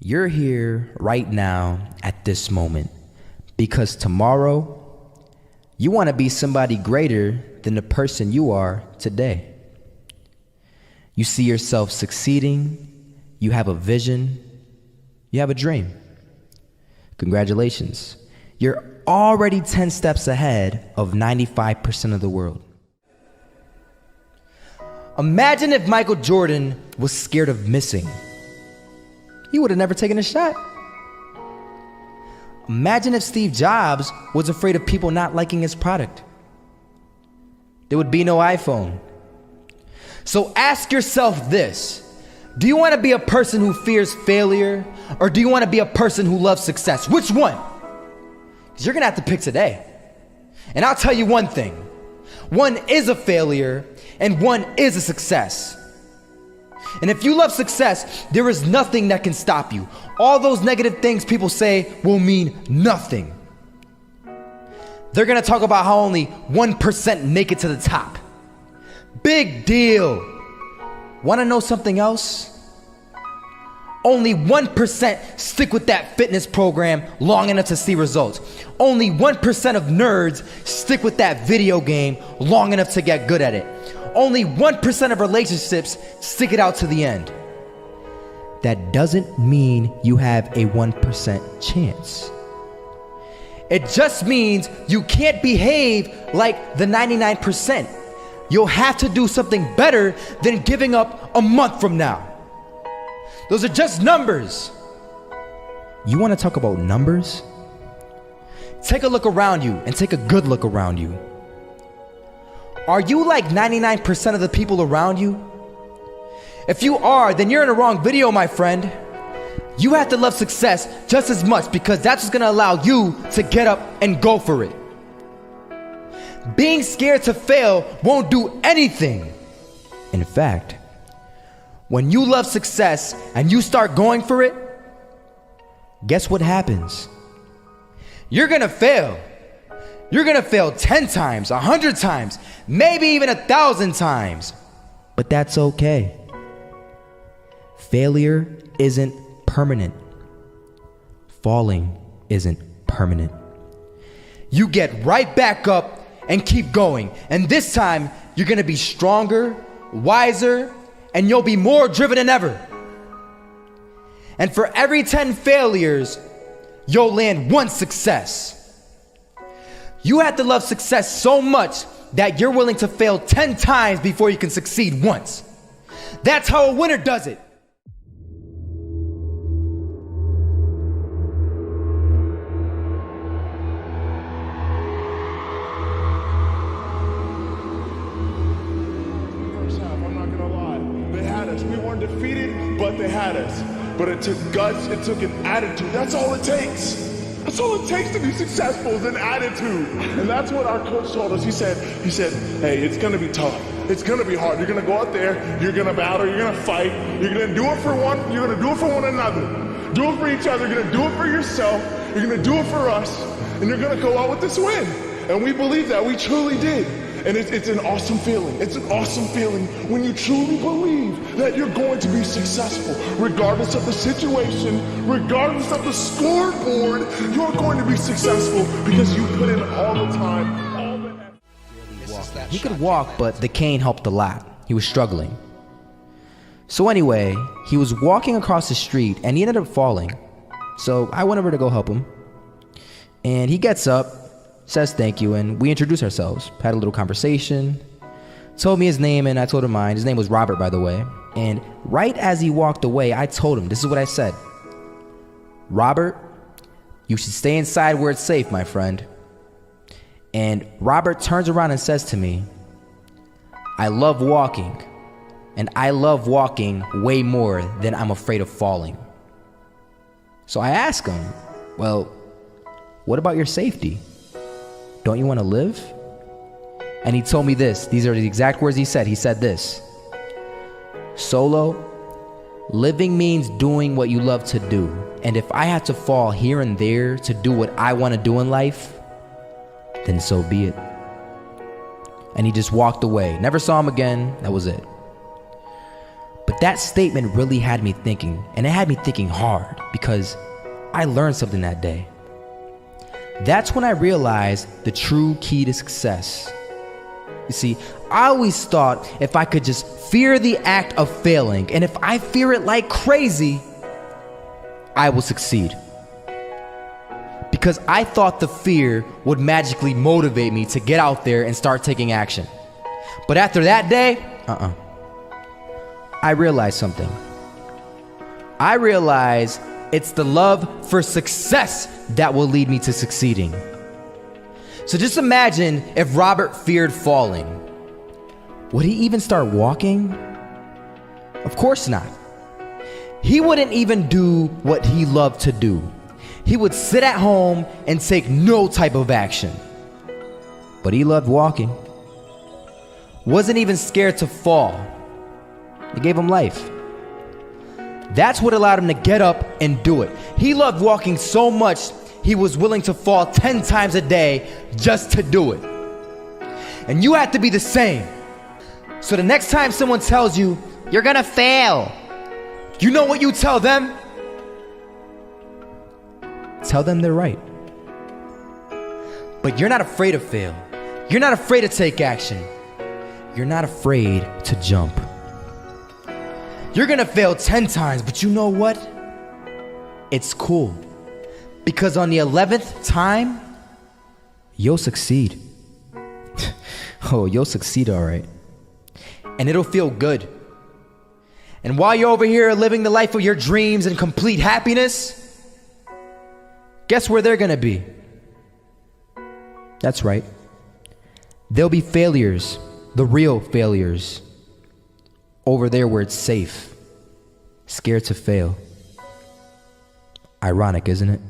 You're here right now at this moment because tomorrow you want to be somebody greater than the person you are today. You see yourself succeeding, you have a vision, you have a dream. Congratulations. You're already 10 steps ahead of 95% of the world. Imagine if Michael Jordan was scared of missing. He would have never taken a shot. Imagine if Steve Jobs was afraid of people not liking his product. There would be no iPhone. So ask yourself this: do you want to be a person who fears failure, or do you want to be a person who loves success? Which one? Because you're going to have to pick today. And I'll tell you one thing: one is a failure and one is a success. And if you love success, there is nothing that can stop you. All those negative things people say will mean nothing. They're gonna talk about how only 1% make it to the top. Big deal. Wanna know something else? Only 1% stick with that fitness program long enough to see results. Only 1% of nerds stick with that video game long enough to get good at it. Only 1% of relationships stick it out to the end. That doesn't mean you have a 1% chance. It just means you can't behave like the 99%. You'll have to do something better than giving up a month from now. Those are just numbers. You want to talk about numbers? Take a look around you and take a good look around you. Are you like 99% of the people around you? If you are, then you're in the wrong video, my friend. You have to love success just as much because that's what's gonna allow you to get up and go for it. Being scared to fail won't do anything. In fact, when you love success and you start going for it, guess what happens? You're gonna fail. You're gonna fail 10 times, 100 times, maybe even 1,000 times. But that's okay. Failure isn't permanent. Falling isn't permanent. You get right back up and keep going. And this time, you're gonna be stronger, wiser, and you'll be more driven than ever. And for every 10 failures, you'll land one success. You have to love success so much that you're willing to fail 10 times before you can succeed once. That's how a winner does it. First half, I'm not gonna lie. They had us. We weren't defeated, but they had us. But it took guts, it took an attitude. That's all it takes. That's all it takes to be successful is an attitude. And that's what our coach told us. He said, hey, it's gonna be tough. It's gonna be hard. You're gonna go out there, you're gonna battle, you're gonna fight, you're gonna do it for one, you're gonna do it for one another. Do it for each other, you're gonna do it for yourself, you're gonna do it for us, and you're gonna go out with this win. And we believe that, we truly did. And it's an awesome feeling. It's an awesome feeling when you truly believe that you're going to be successful. Regardless of the situation, regardless of the scoreboard, you're going to be successful because you put in all the time, all the effort. He could walk, but the cane helped a lot. He was struggling. So anyway, he was walking across the street and he ended up falling. So I went over to go help him. And he gets up, says thank you, and we introduced ourselves, had a little conversation, told me his name and I told him mine. His name was Robert, by the way. And right as he walked away, I told him, this is what I said: Robert, you should stay inside where it's safe, my friend. And Robert turns around and says to me, I love walking, and I love walking way more than I'm afraid of falling. So I asked him, well, what about your safety? Don't you want to live? And he told me this. These are the exact words he said. He said this: Solo, living means doing what you love to do. And if I have to fall here and there to do what I want to do in life, then so be it. And he just walked away. Never saw him again. That was it. But that statement really had me thinking, and it had me thinking hard because I learned something that day. That's when I realized the true key to success. You see, I always thought if I could just fear the act of failing, and if I fear it like crazy, I will succeed. Because I thought the fear would magically motivate me to get out there and start taking action. But after that day, I realized something. I realized it's the love for success that will lead me to succeeding. So just imagine if Robert feared falling. Would he even start walking? Of course not. He wouldn't even do what he loved to do. He would sit at home and take no type of action. But he loved walking. Wasn't even scared to fall. It gave him life. That's what allowed him to get up and do it. He loved walking so much, he was willing to fall 10 times a day just to do it. And you have to be the same. So the next time someone tells you, you're gonna fail, you know what you tell them? Tell them they're right. But you're not afraid to fail. You're not afraid to take action. You're not afraid to jump. You're gonna fail 10 times, but you know what? It's cool. Because on the 11th time, you'll succeed. Oh, you'll succeed all right. And it'll feel good. And while you're over here living the life of your dreams and complete happiness, guess where they're gonna be? That's right. They'll be failures, the real failures. Over there where it's safe, scared to fail. Ironic, isn't it?